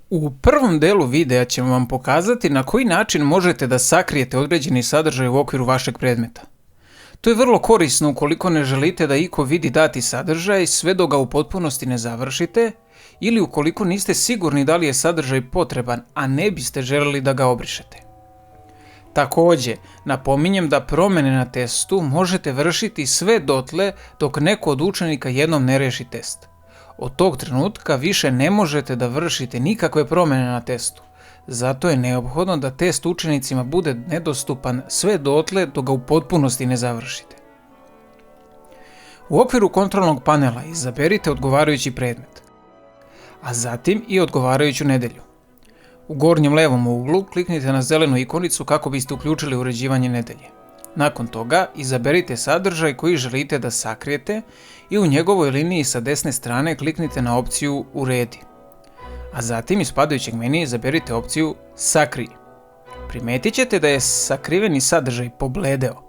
U prvom delu videa ćemo vam pokazati na koji način možete da sakrijete određeni sadržaj u okviru vašeg predmeta. To je vrlo korisno ukoliko ne želite da iko vidi dati sadržaj sve dok ga u potpunosti ne završite ili ukoliko niste sigurni da li je sadržaj potreban, a ne biste želeli da ga obrišete. Takođe, napominjem da promene na testu možete vršiti sve dotle dok neko od učenika jednom ne reši test. Od tog trenutka više ne možete da vršite nikakve promene na testu. Zato je neophodno da test učenicima bude nedostupan sve dotle dok ga u potpunosti ne završite. U okviru kontrolnog panela izaberite odgovarajući predmet, a zatim i odgovarajuću nedelju. U gornjem levom uglu kliknite na zelenu ikonicu kako biste uključili uređivanje nedelje. Nakon toga izaberite sadržaj koji želite da sakrijete i u njegovoj liniji sa desne strane kliknite na opciju Uredi. A zatim iz padajućeg menija izaberite opciju Sakrij. Primetit ćete da je sakriveni sadržaj pobledeo.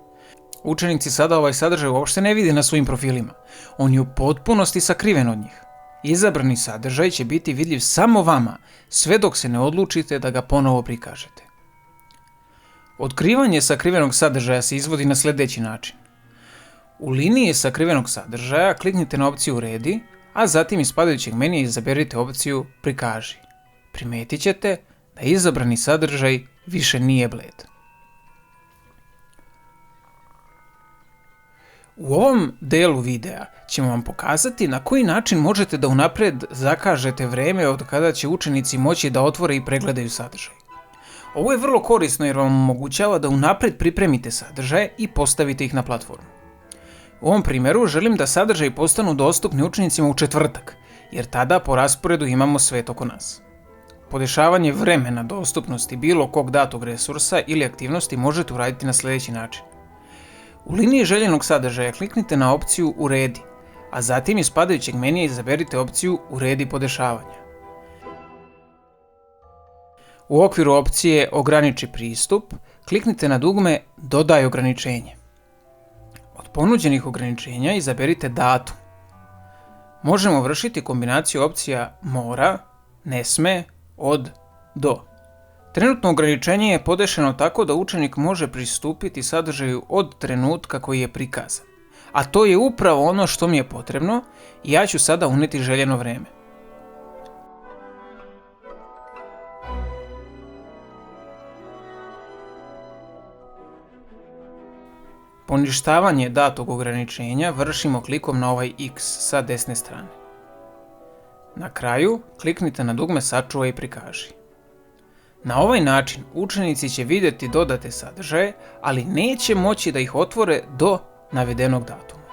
Učenici sada ovaj sadržaj uopšte ne vide na svojim profilima. On je u potpunosti sakriven od njih. Izabrani sadržaj će biti vidljiv samo vama, sve dok se ne odlučite da ga ponovo prikažete. Otkrivanje sakrivenog sadržaja se izvodi na sljedeći način. U liniji sakrivenog sadržaja kliknite na opciju Uredi, a zatim iz padajućeg menija izaberite opciju Prikaži. Primetit ćete da izabrani sadržaj više nije bled. U ovom delu videa ćemo vam pokazati na koji način možete da unapred zakažete vreme od kada će učenici moći da otvore i pregledaju sadržaj. Ovo je vrlo korisno jer vam omogućava da unapred pripremite sadržaje i postavite ih na platformu. U ovom primjeru želim da sadržaj postanu dostupni učenicima u četvrtak, jer tada po rasporedu imamo svet oko nas. Podešavanje vremena dostupnosti bilo kog datog resursa ili aktivnosti možete uraditi na sljedeći način. U liniji željenog sadržaja kliknite na opciju Uredi, a zatim iz padajućeg menija izaberite opciju Uredi podešavanja. U okviru opcije Ograniči pristup, kliknite na dugme Dodaj ograničenje. Od ponuđenih ograničenja izaberite datum. Možemo vršiti kombinaciju opcija mora, ne sme, od, do. Trenutno ograničenje je podešeno tako da učenik može pristupiti sadržaju od trenutka koji je prikazan. A to je upravo ono što mi je potrebno i ja ću sada uneti željeno vreme. Poništavanje datog ograničenja vršimo klikom na ovaj X sa desne strane. Na kraju kliknite na dugme Sačuvaj i prikaži. Na ovaj način učenici će vidjeti dodate sadržaje, ali neće moći da ih otvore do navedenog datuma.